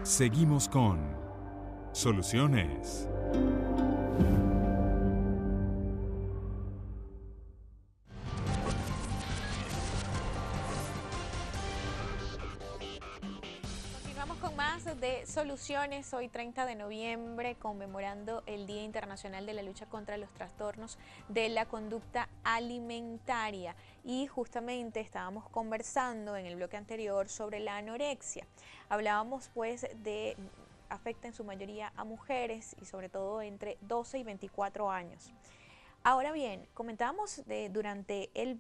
Seguimos con Soluciones. Continuamos con más de Soluciones, hoy 30 de noviembre, conmemorando el Día Internacional de la Lucha contra los Trastornos de la Conducta Alimentaria. Y justamente estábamos conversando en el bloque anterior sobre la anorexia. Hablábamos pues de afecta en su mayoría a mujeres y sobre todo entre 12 y 24 años. Ahora bien, comentábamos durante el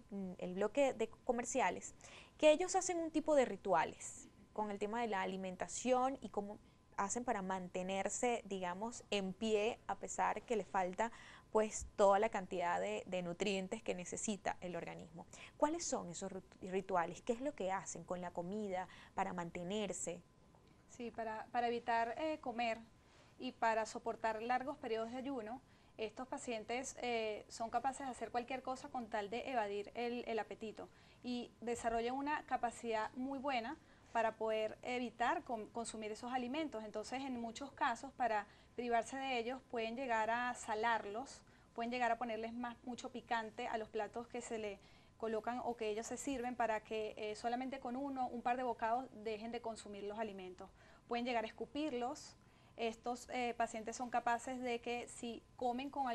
bloque de comerciales que ellos hacen un tipo de rituales con el tema de la alimentación y cómo hacen para mantenerse, digamos, en pie a pesar que le falta pues toda la cantidad de nutrientes que necesita el organismo. ¿Cuáles son esos rituales? ¿Qué es lo que hacen con la comida para mantenerse? Sí, para evitar comer y para soportar largos periodos de ayuno, estos pacientes son capaces de hacer cualquier cosa con tal de evadir el apetito y desarrollan una capacidad muy buena para poder evitar consumir esos alimentos. Entonces, en muchos casos, para privarse de ellos, pueden llegar a salarlos, pueden llegar a ponerles mucho picante a los platos que se le colocan o que ellos se sirven para que solamente con un par de bocados dejen de consumir los alimentos. Pueden llegar a escupirlos. Estos pacientes son capaces de que si comen con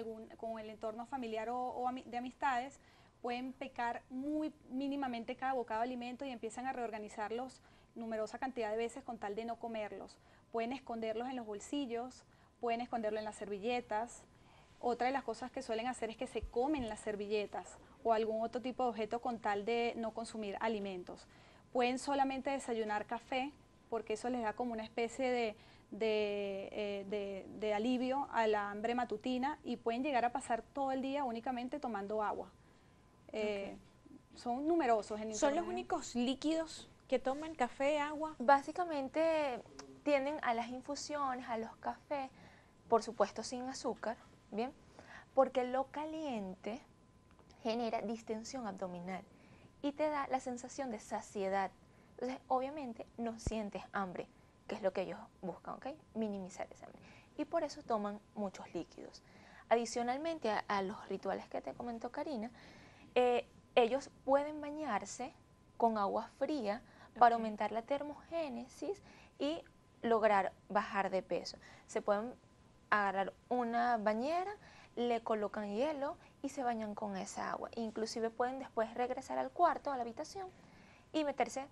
el entorno familiar o de amistades, pueden pecar muy mínimamente cada bocado de alimento y empiezan a reorganizarlos numerosa cantidad de veces con tal de no comerlos. Pueden esconderlos en los bolsillos, pueden esconderlo en las servilletas. Otra de las cosas que suelen hacer es que se comen las servilletas o algún otro tipo de objeto con tal de no consumir alimentos. Pueden solamente desayunar café porque eso les da como una especie de alivio a la hambre matutina y pueden llegar a pasar todo el día únicamente tomando agua. Okay. Son numerosos en ¿Son internet. los únicos líquidos que toman, café, agua? Básicamente tienden a las infusiones, a los cafés, por supuesto sin azúcar, ¿bien? Porque lo caliente genera distensión abdominal y te da la sensación de saciedad. Entonces, obviamente, no sientes hambre, que es lo que ellos buscan, ¿ok? Minimizar esa hambre. Y por eso toman muchos líquidos. Adicionalmente a los rituales que te comentó Karina, ellos pueden bañarse con agua fría para aumentar la termogénesis y lograr bajar de peso. Se pueden agarrar una bañera, le colocan hielo y se bañan con esa agua. Inclusive pueden después regresar al cuarto, a la habitación y meterse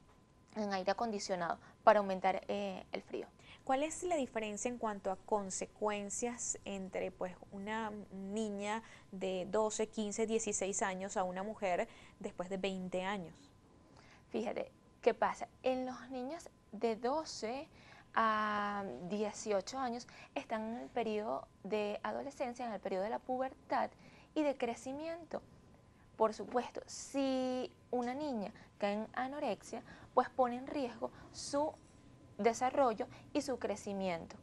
en aire acondicionado para aumentar el frío. ¿Cuál es la diferencia en cuanto a consecuencias entre pues una niña de 12, 15, 16 años a una mujer después de 20 años? Fíjate, ¿qué pasa? En los niños de 12 a 18 años están en el periodo de adolescencia, en el periodo de la pubertad y de crecimiento. Por supuesto, si una niña cae en anorexia, pues pone en riesgo su desarrollo y su crecimiento.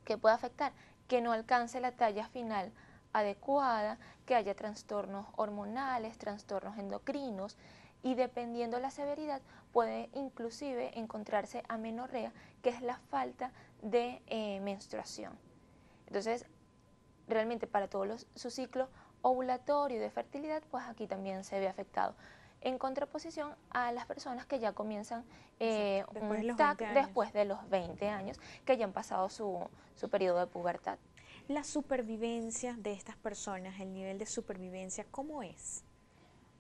¿Qué puede afectar? Que no alcance la talla final adecuada, que haya trastornos hormonales, trastornos endocrinos y dependiendo la severidad puede inclusive encontrarse amenorrea, que es la falta de menstruación. Entonces, realmente para todos su ciclo ovulatorio y de fertilidad, pues aquí también se ve afectado. En contraposición a las personas que ya comienzan un TAC después de los 20 años, que ya han pasado su periodo de pubertad. La supervivencia de estas personas, el nivel de supervivencia, ¿cómo es?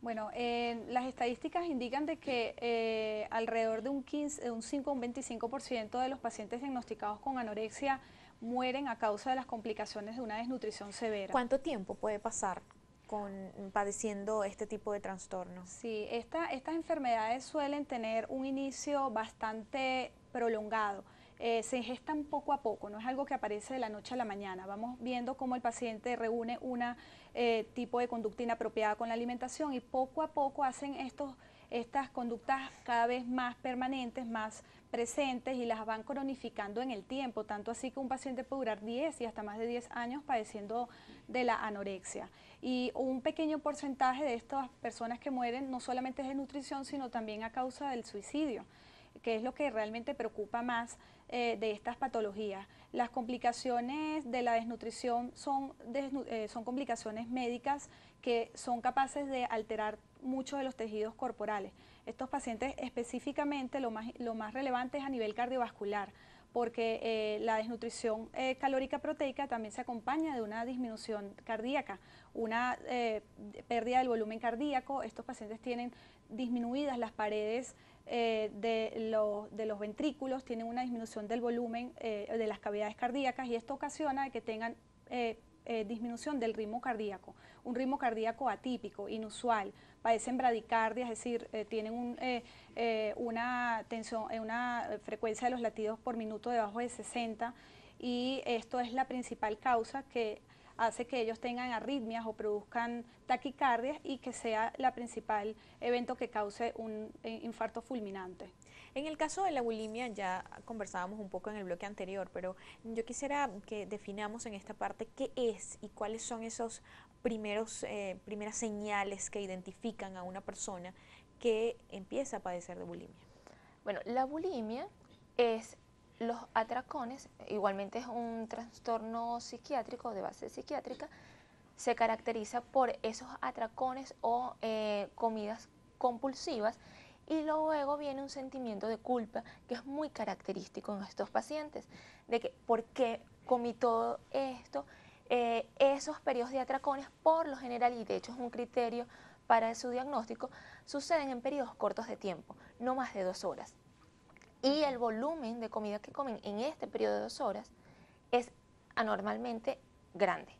Bueno, las estadísticas indican de que alrededor de un 5 o un 25% de los pacientes diagnosticados con anorexia mueren a causa de las complicaciones de una desnutrición severa. ¿Cuánto tiempo puede pasar padeciendo este tipo de trastornos? Sí, estas enfermedades suelen tener un inicio bastante prolongado. Se gestan poco a poco, no es algo que aparece de la noche a la mañana. Vamos viendo cómo el paciente reúne un tipo de conducta inapropiada con la alimentación y poco a poco hacen estas conductas cada vez más permanentes, más presentes y las van cronificando en el tiempo, tanto así que un paciente puede durar 10 y hasta más de 10 años padeciendo de la anorexia. Y un pequeño porcentaje de estas personas que mueren no solamente es de nutrición, sino también a causa del suicidio. que es lo que realmente preocupa más de estas patologías. Las complicaciones de la desnutrición son complicaciones médicas que son capaces de alterar muchos de los tejidos corporales. Estos pacientes específicamente lo más relevante es a nivel cardiovascular, porque la desnutrición calórica proteica también se acompaña de una disminución cardíaca, una pérdida del volumen cardíaco. Estos pacientes tienen disminuidas las paredes de los ventrículos, tienen una disminución del volumen de las cavidades cardíacas, y esto ocasiona que tengan disminución del ritmo cardíaco, un ritmo cardíaco atípico, inusual, padecen bradicardia, es decir, tienen una frecuencia de los latidos por minuto debajo de 60, y esto es la principal causa que hace que ellos tengan arritmias o produzcan taquicardias, y que sea la principal evento que cause un infarto fulminante. En el caso de la bulimia ya conversábamos un poco en el bloque anterior, pero yo quisiera que definamos en esta parte qué es y cuáles son esos primeras señales que identifican a una persona que empieza a padecer de bulimia. Bueno, la bulimia es los atracones, igualmente es un trastorno psiquiátrico de base psiquiátrica, se caracteriza por esos atracones o comidas compulsivas, y luego viene un sentimiento de culpa que es muy característico en estos pacientes, de que ¿por qué comí todo esto? Esos periodos de atracones, por lo general, y de hecho es un criterio para su diagnóstico, suceden en periodos cortos de tiempo, no más de 2 horas. Y el volumen de comida que comen en este periodo de 2 horas es anormalmente grande,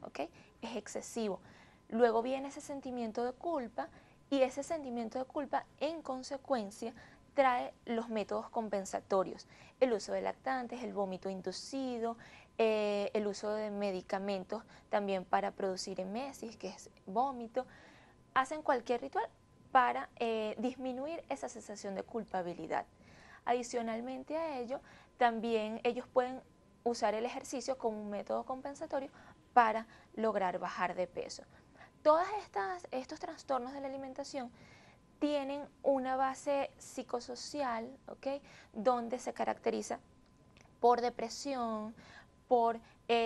¿ok? Es excesivo. Luego viene ese sentimiento de culpa, y ese sentimiento de culpa en consecuencia trae los métodos compensatorios, el uso de lactantes, el vómito inducido, el uso de medicamentos también para producir emesis, que es vómito. Hacen cualquier ritual para disminuir esa sensación de culpabilidad. Adicionalmente a ello, también ellos pueden usar el ejercicio como un método compensatorio para lograr bajar de peso. Todos estos trastornos de la alimentación tienen una base psicosocial, ¿ok?, donde se caracteriza por depresión, por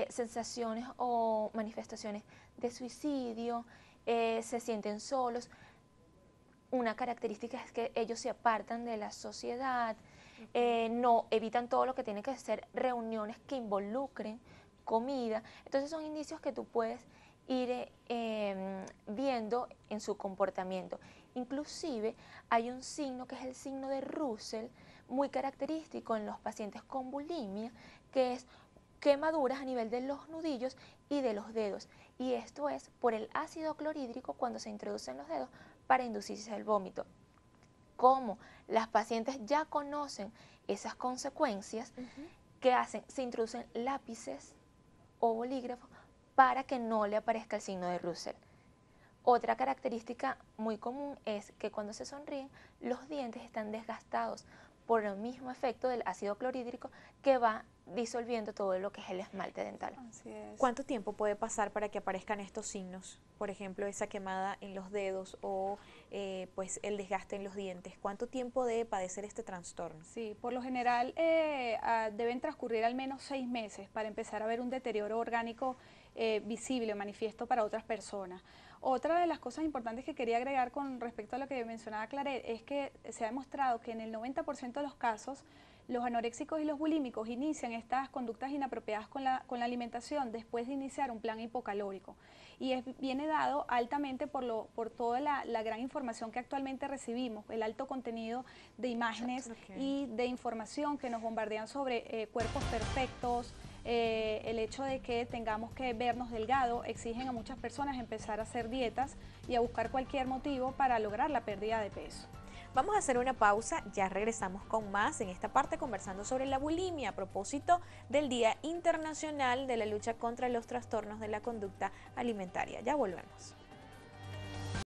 sensaciones o manifestaciones de suicidio, se sienten solos. Una característica es que ellos se apartan de la sociedad, no evitan todo lo que tiene que ser reuniones que involucren comida. Entonces son indicios que tú puedes ir viendo en su comportamiento. Inclusive hay un signo que es el signo de Russell, muy característico en los pacientes con bulimia, que es quemaduras a nivel de los nudillos y de los dedos. Y esto es por el ácido clorhídrico cuando se introduce en los dedos para inducirse el vómito. Como las pacientes ya conocen esas consecuencias, ¿qué hacen? Se introducen lápices o bolígrafos para que no le aparezca el signo de Russell. Otra característica muy común es que cuando se sonríen, los dientes están desgastados por el mismo efecto del ácido clorhídrico que va disolviendo todo lo que es el esmalte dental. Así es. ¿Cuánto tiempo puede pasar para que aparezcan estos signos? Por ejemplo, esa quemada en los dedos o pues el desgaste en los dientes. ¿Cuánto tiempo debe padecer este trastorno? Sí, por lo general deben transcurrir al menos 6 meses para empezar a ver un deterioro orgánico visible, manifiesto para otras personas. Otra de las cosas importantes que quería agregar con respecto a lo que mencionaba Claret es que se ha demostrado que en el 90% de los casos los anoréxicos y los bulímicos inician estas conductas inapropiadas con la alimentación después de iniciar un plan hipocalórico, y viene dado altamente por toda la gran información que actualmente recibimos, el alto contenido de imágenes y de información que nos bombardean sobre cuerpos perfectos. El hecho de que tengamos que vernos delgados exigen a muchas personas empezar a hacer dietas y a buscar cualquier motivo para lograr la pérdida de peso. Vamos a hacer una pausa, ya regresamos con más en esta parte conversando sobre la bulimia a propósito del Día Internacional de la Lucha contra los Trastornos de la Conducta Alimentaria. Ya volvemos.